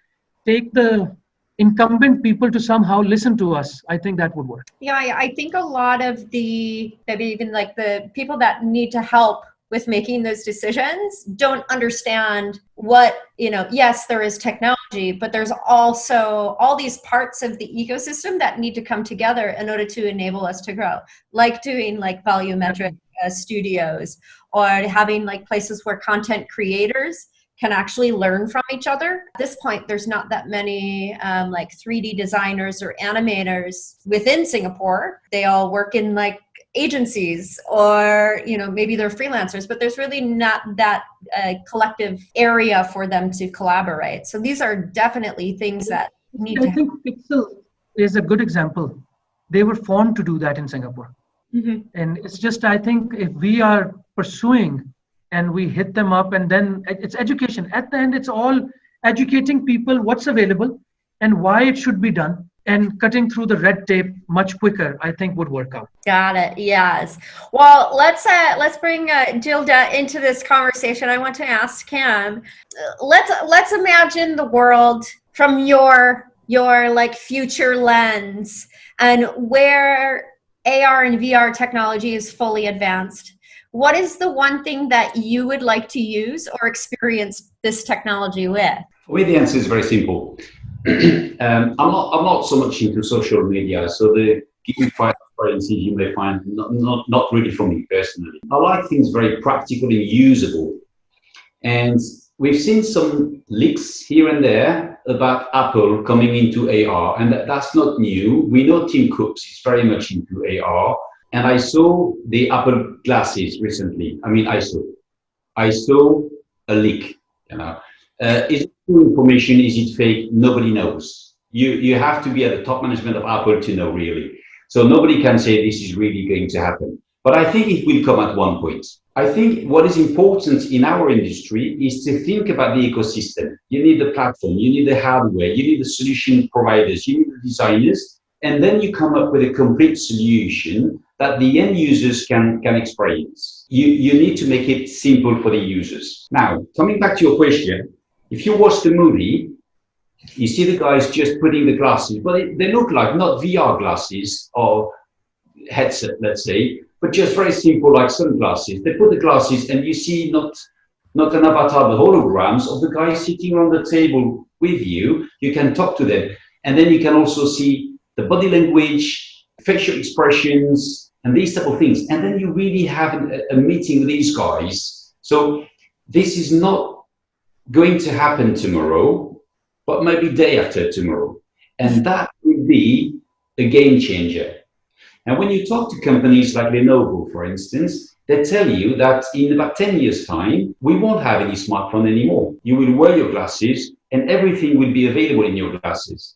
take the incumbent people to somehow listen to us. I think that would work. Yeah, I think a lot of maybe even like the people that need to help with making those decisions don't understand what, yes, there is technology, but there's also all these parts of the ecosystem that need to come together in order to enable us to grow, like doing like volumetric studios, or having like places where content creators can actually learn from each other. At this point, there's not that many like 3D designers or animators within Singapore. They all work in like agencies, or maybe they're freelancers, but there's really not that collective area for them to collaborate. So these are definitely things that need to I think Pixel is a good example. They were formed to do that in Singapore. And it's just, I think if we are pursuing and we hit them up, and then it's education. At the end, it's all educating people what's available and why it should be done. And cutting through the red tape much quicker, I think, would work out. Got it. Yes. Well, let's bring Gildas into this conversation. I want to ask him. Let's imagine the world from your like future lens, and where AR and VR technology is fully advanced. What is the one thing that you would like to use or experience this technology with? Well, the answer is very simple. I'm not so much into social media, so the gamified experiences you may find not really for me personally. I like things very practical and usable. And we've seen some leaks here and there about Apple coming into AR, and that's not new. We know Tim Cook is very much into AR. And I saw the Apple glasses recently. I saw a leak. Is it true information? Is it fake? Nobody knows. You have to be at the top management of Apple to know, really. So nobody can say this is really going to happen. But I think it will come at one point. I think what is important in our industry is to think about the ecosystem. You need the platform, you need the hardware, you need the solution providers, you need the designers, and then you come up with a complete solution that the end users can experience. You need to make it simple for the users. Now, coming back to your question, if you watch the movie, you see the guys just putting the glasses, but they look like not VR glasses or headset, let's say, but just very simple, like sunglasses. They put the glasses and you see not an avatar, but holograms of the guy sitting on the table with you. You can talk to them. And then you can also see the body language, facial expressions, and these type of things. And then you really have a meeting with these guys. So this is not going to happen tomorrow, but maybe day after tomorrow. And that would be a game changer. And when you talk to companies like Lenovo, for instance, they tell you that in about 10 years' time, we won't have any smartphone anymore. You will wear your glasses and everything will be available in your glasses.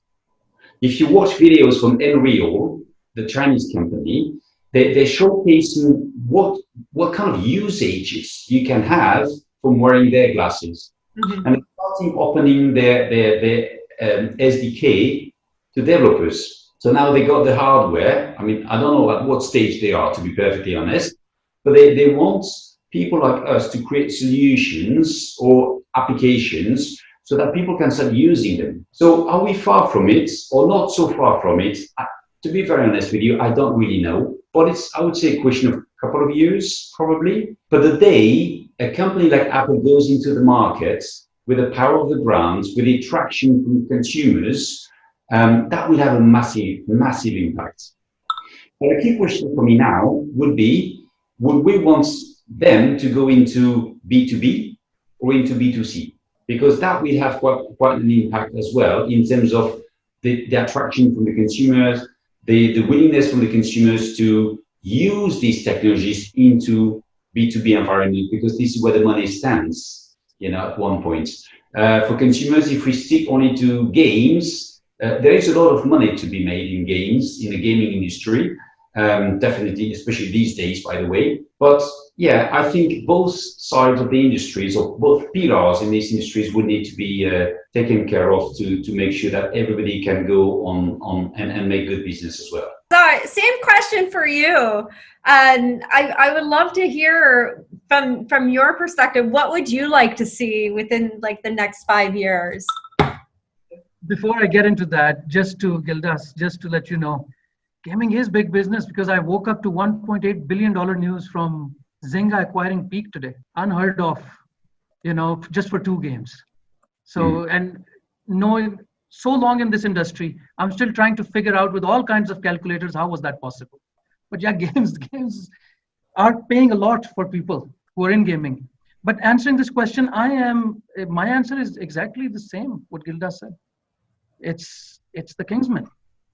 If you watch videos from Enreal, the Chinese company, they're showcasing what kind of usages you can have from wearing their glasses. Mm-hmm. And starting opening their SDK to developers. So now they got the hardware. I mean, I don't know at what stage they are, to be perfectly honest, but they want people like us to create solutions or applications so that people can start using them. So are we far from it or not so far from it? To be very honest with you, I don't really know, but it's, I would say, a question of a couple of years, probably. But the day a company like Apple goes into the market with the power of the brands, with the attraction from consumers, that will have a massive, massive impact. And a key question for me now would be, would we want them to go into B2B or into B2C? Because that will have quite an impact as well in terms of the attraction from the consumers, the willingness from the consumers to use these technologies into B2B environment, because this is where the money stands, you know, at one point. For consumers, if we stick only to games, there is a lot of money to be made in games, in the gaming industry, definitely, especially these days, by the way. But yeah, I think both sides of the industries, or both pillars in these industries, would need to be taken care of to make sure that everybody can go on and make good business as well. So, same question for you. And I would love to hear from your perspective, what would you like to see within like the next 5 years? Before I get into that, just to Gildas, just to let you know, gaming is big business, because I woke up to $1.8 billion news from Zegna acquiring Peak today. Unheard of, you know, just for 2 games. So, and knowing so long in this industry, I'm still trying to figure out with all kinds of calculators, how was that possible? But yeah, games are paying a lot for people who are in gaming. But answering this question, my answer is exactly the same, what Gildas said. It's the Kingsman.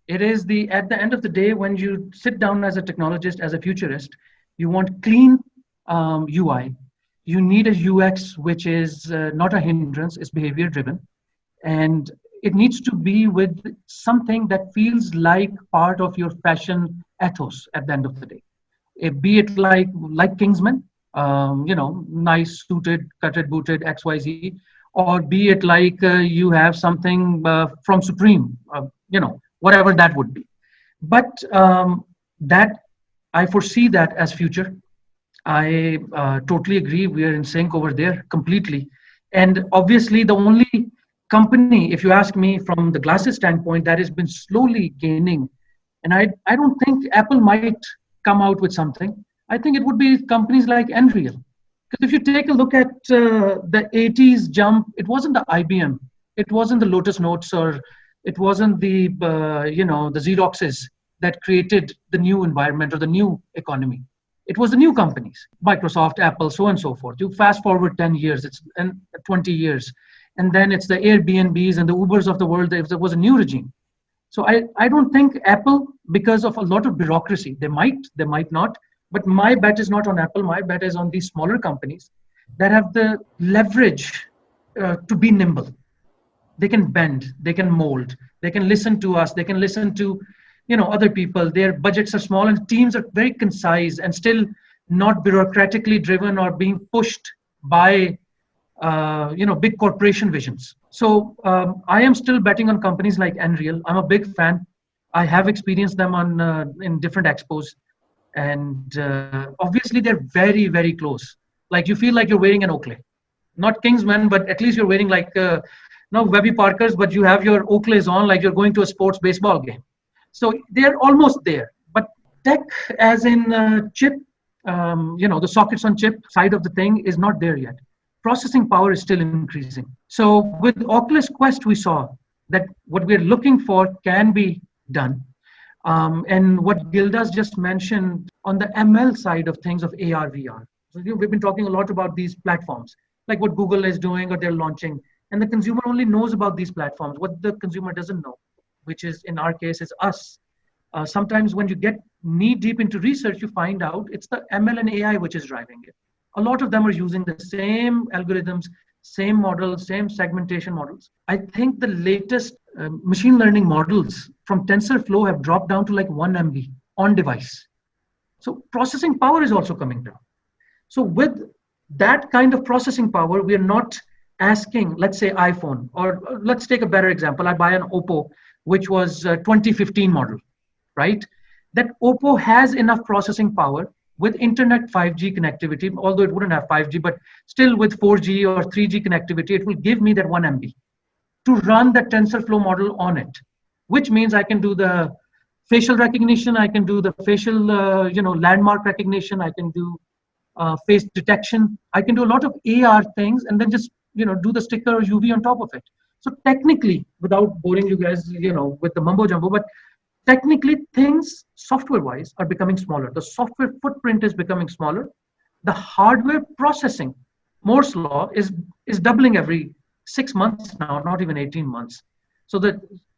It is at the end of the day, when you sit down as a technologist, as a futurist, you want clean UI. You need a UX which is not a hindrance, it's behavior driven. And it needs to be with something that feels like part of your fashion ethos at the end of the day. Be it like Kingsman, you know, nice suited, cutted, booted, XYZ, or be it like you have something from Supreme, you know, whatever that would be. But that I foresee that as future. I totally agree. We are in sync over there completely. And obviously the only company, if you ask me from the glasses standpoint, that has been slowly gaining. And I don't think Apple might come out with something. I think it would be companies like Unreal. Because if you take a look at the 80s jump, it wasn't the IBM, it wasn't the Lotus Notes, or it wasn't the the Xeroxes that created the new environment or the new economy. It was the new companies, Microsoft, Apple, so on and so forth. You fast forward 10 years, and 20 years, and then it's the Airbnbs and the Ubers of the world. There was a new regime. So I don't think Apple, because of a lot of bureaucracy, they might not. But my bet is not on Apple. My bet is on these smaller companies that have the leverage to be nimble. They can bend, they can mold, they can listen to us, they can listen to, you know, other people. Their budgets are small and teams are very concise and still not bureaucratically driven or being pushed by, big corporation visions. So I am still betting on companies like Unreal. I'm a big fan. I have experienced them in different expos. And obviously they're very, very close. Like you feel like you're wearing an Oakley, not Kingsman, but at least you're wearing like Webby Parkers, but you have your Oakleys on like you're going to a sports baseball game. So they're almost there. But tech, as in chip, the sockets on chip side of the thing is not there yet. Processing power is still increasing. So with Oculus Quest, we saw that what we're looking for can be done. And what Gildas just mentioned on the ML side of things of AR, VR. So we've been talking a lot about these platforms, like what Google is doing or they're launching. And the consumer only knows about these platforms. What the consumer doesn't know, which is in our case is us. Sometimes when you get knee deep into research, you find out it's the ML and AI which is driving it. A lot of them are using the same algorithms, same models, same segmentation models. I think the latest machine learning models from TensorFlow have dropped down to like 1 MB on device. So processing power is also coming down. So with that kind of processing power, we are not asking, let's say iPhone, or let's take a better example. I buy an Oppo, which was a 2015 model, right? That Oppo has enough processing power with internet 5G connectivity, although it wouldn't have 5G, but still with 4G or 3G connectivity, it will give me that 1 MB to run the TensorFlow model on it, which means I can do the facial recognition, I can do the facial, landmark recognition, I can do face detection, I can do a lot of AR things, and then just, do the sticker or UV on top of it. So technically, without boring you guys, with the mumbo jumbo, but technically things software-wise are becoming smaller. The software footprint is becoming smaller. The hardware processing, Moore's law, is doubling every 6 months now, not even 18 months. So that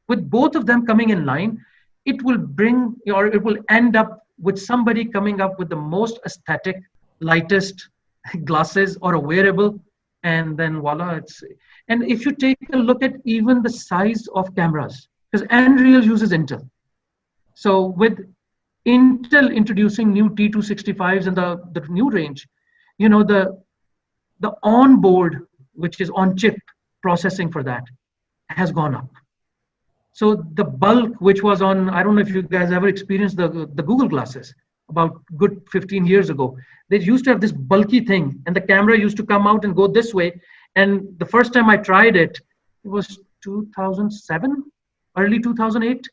with both of them coming in line, it will bring, or it will end up with somebody coming up with the most aesthetic, lightest glasses or a wearable, and then voila, and if you take a look at even the size of cameras, because Unreal uses Intel. So with Intel introducing new T265s and the new range, the onboard, which is on chip processing for that, has gone up. So the bulk, which was on, I don't know if you guys ever experienced the Google glasses about good 15 years ago. They used to have this bulky thing, and the camera used to come out and go this way. And the first time I tried it, it was 2007, early 2008.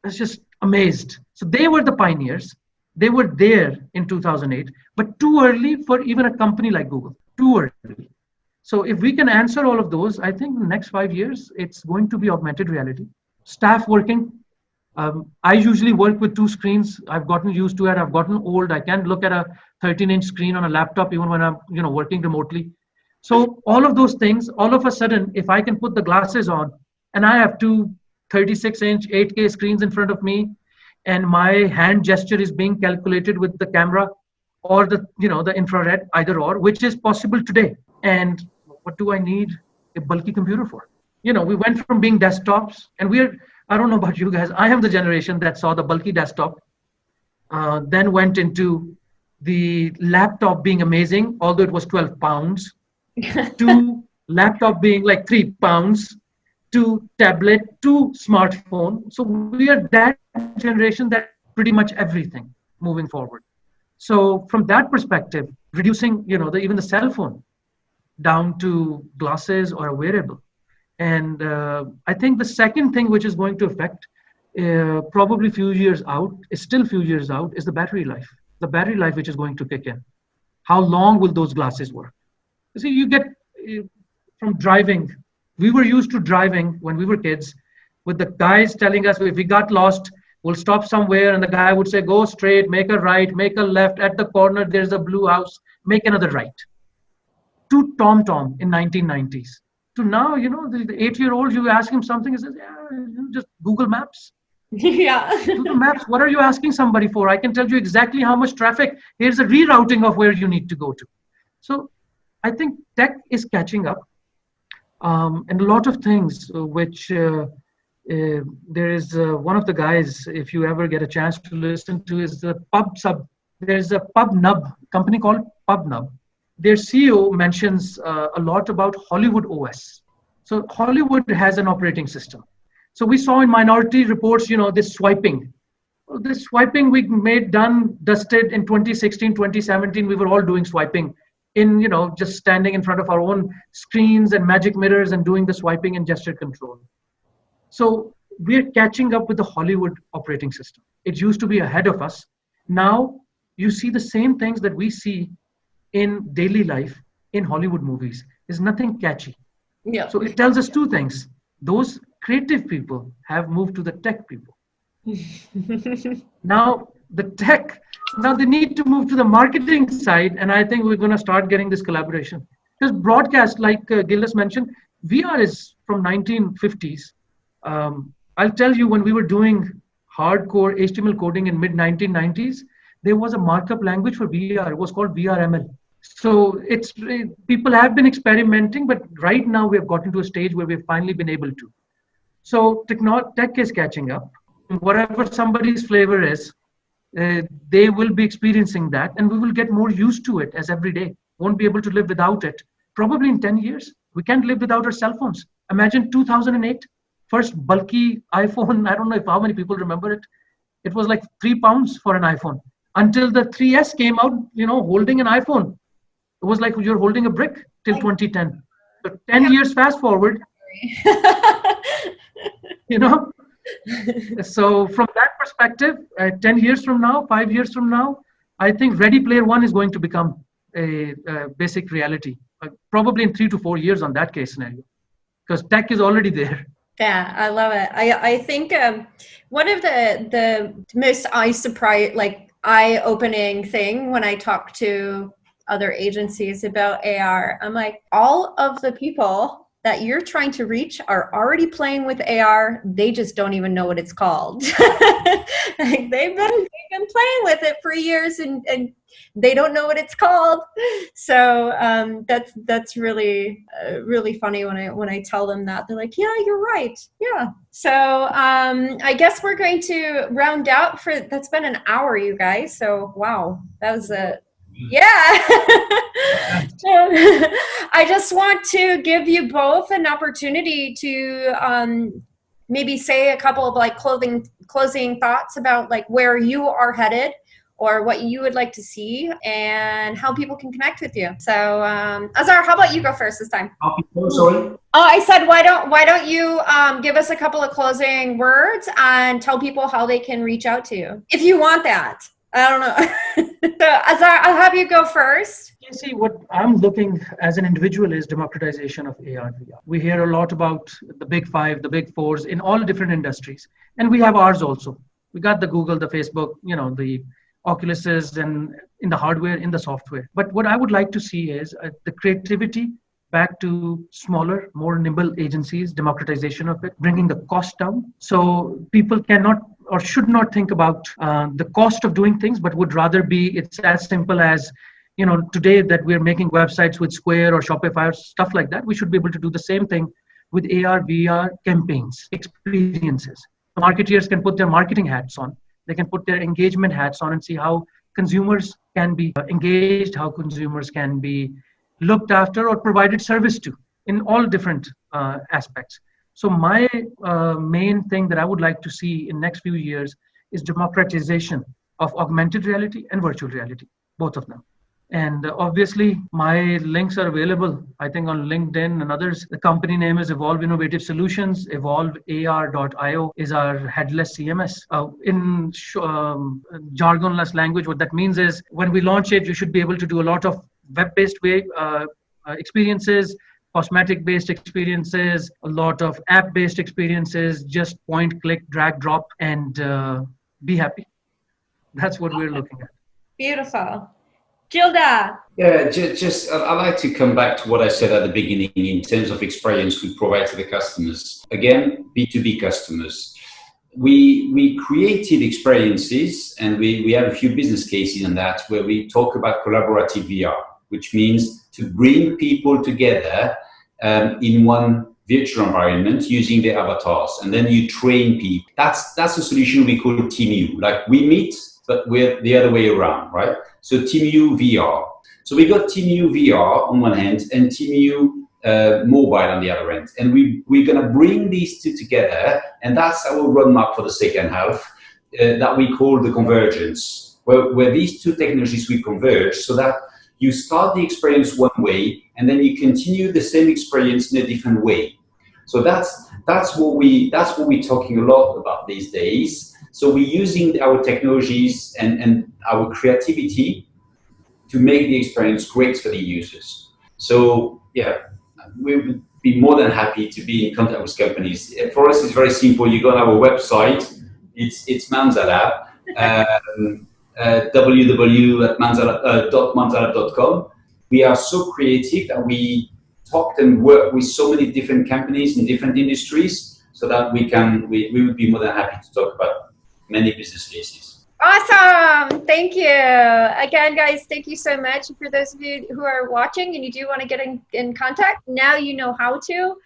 I was just amazed. So they were the pioneers. They were there in 2008, but too early for even a company like Google, too early. So if we can answer all of those, I think in the next 5 years, it's going to be augmented reality. Staff working. I usually work with 2 screens. I've gotten used to it. I've gotten old. I can't look at a 13-inch screen on a laptop even when I'm, working remotely. So all of those things, all of a sudden, if I can put the glasses on and I have 2 36-inch 8K screens in front of me, and my hand gesture is being calculated with the camera or the infrared, either or, which is possible today. And what do I need a bulky computer for? We went from being desktops, and I don't know about you guys, I am the generation that saw the bulky desktop, then went into the laptop being amazing, although it was 12 pounds, to laptop being like 3 pounds, to tablet, to smartphone. So we are that generation that pretty much everything moving forward. So from that perspective, reducing, even the cell phone down to glasses or a wearable. And I think the second thing which is going to affect probably few years out, is the battery life. The battery life which is going to kick in. How long will those glasses work? You see, you get from driving. We were used to driving when we were kids with the guys telling us if we got lost, we'll stop somewhere, and the guy would say, go straight, make a right, make a left, at the corner there's a blue house, make another right. To TomTom in 1990s. To now, the 8-year-old, you ask him something, he says, just Google Maps. Yeah. Google Maps, what are you asking somebody for? I can tell you exactly how much traffic. Here's a rerouting of where you need to go to. So I think tech is catching up. And a lot of things which there is one of the guys, if you ever get a chance to listen to, is the PubSub. There's a PubNub company called PubNub. Their CEO mentions a lot about Hollywood OS. So Hollywood has an operating system. So we saw in Minority Reports, this swiping. This swiping we dusted in 2016, 2017. We were all doing swiping in, just standing in front of our own screens and magic mirrors and doing the swiping and gesture control. So we're catching up with the Hollywood operating system. It used to be ahead of us. Now you see the same things that we see in daily life in Hollywood movies. There's nothing catchy. Yeah. So it tells us 2 things. Those creative people have moved to the tech people. Now they need to move to the marketing side, and I think we're going to start getting this collaboration. Because broadcast, like Gildas mentioned, VR is from 1950s. I'll tell you, when we were doing hardcore HTML coding in mid-1990s, there was a markup language for VR. It was called VRML. So people have been experimenting, but right now we have gotten to a stage where we've finally been able to. So tech is catching up. Whatever somebody's flavor is, they will be experiencing that, and we will get more used to it as every day. Won't be able to live without it. Probably in 10 years, we can't live without our cell phones. Imagine 2008, first bulky iPhone. I don't know if how many people remember it. It was like £3 for an iPhone. Until the 3S came out, holding an iPhone. It was like you're holding a brick till 2010. So 10 years fast forward, So from that perspective, 10 years from now, 5 years from now, I think Ready Player One is going to become a basic reality. Probably in 3 to 4 years on that case scenario, because tech is already there. Yeah, I love it. I think one of the most eye-opening thing when I talk to other agencies about AR, I'm like, all of the people that you're trying to reach are already playing with AR. They just don't even know what it's called. Like they've been playing with it for years and they don't know what it's called. So that's really really funny when I tell them that. They're like, yeah, you're right. Yeah. So I guess we're going to round out that's been an hour, you guys. So wow, that was yeah. So, I just want to give you both an opportunity to maybe say a couple of closing thoughts about like where you are headed or what you would like to see and how people can connect with you. So Azhar, how about you go first this time? Sorry? Oh, I said, why don't you give us a couple of closing words and tell people how they can reach out to you, if you want that. I don't know. So Azhar, I'll have you go first. You see, what I'm looking as an individual is democratization of AR VR. We hear a lot about the big five, the big fours in all different industries. And we have ours also. We got the Google, the Facebook, the Oculuses, and in the hardware, in the software. But what I would like to see is the creativity back to smaller, more nimble agencies, democratization of it, bringing the cost down. So people cannot or should not think about the cost of doing things, but would rather it's as simple as, today that we're making websites with Square or Shopify or stuff like that. We should be able to do the same thing with AR, VR campaigns, experiences. Marketeers can put their marketing hats on. They can put their engagement hats on and see how consumers can be engaged, how consumers can be looked after or provided service to in all different aspects. So my main thing that I would like to see in next few years is democratization of augmented reality and virtual reality, both of them. And obviously my links are available, I think, on LinkedIn and others. The company name is Evolve Innovative Solutions. EvolveAR.io is our headless CMS. In jargonless language, what that means is when we launch it, you should be able to do a lot of web-based experiences, cosmetic-based experiences, a lot of app-based experiences, just point, click, drag, drop, and be happy. That's what we're looking at. Beautiful. Gildas. Yeah, just I'd like to come back to what I said at the beginning in terms of experience we provide to the customers. Again, B2B customers. We created experiences, and we have a few business cases on that where we talk about collaborative VR, which means to bring people together in one virtual environment using their avatars, and then you train people. That's a solution we call TeamU. Like we meet, but we're the other way around, right? So TeamU VR. So we got TeamU VR on one hand and TeamU mobile on the other end, and we're gonna bring these two together, and that's our roadmap for the second half that we call the convergence, where these two technologies will converge so that you start the experience one way and then you continue the same experience in a different way. So that's what we're talking a lot about these days. So we're using our technologies and our creativity to make the experience great for the users. So yeah, we would be more than happy to be in contact with companies. For us, it's very simple. You go on our website. It's Manzala. www.manzala.com. We are so creative that we talk and work with so many different companies in different industries, so that we would be more than happy to talk about many business cases. Awesome. Thank you. Again, guys, thank you so much. For those of you who are watching and you do want to get in contact, now you know how to.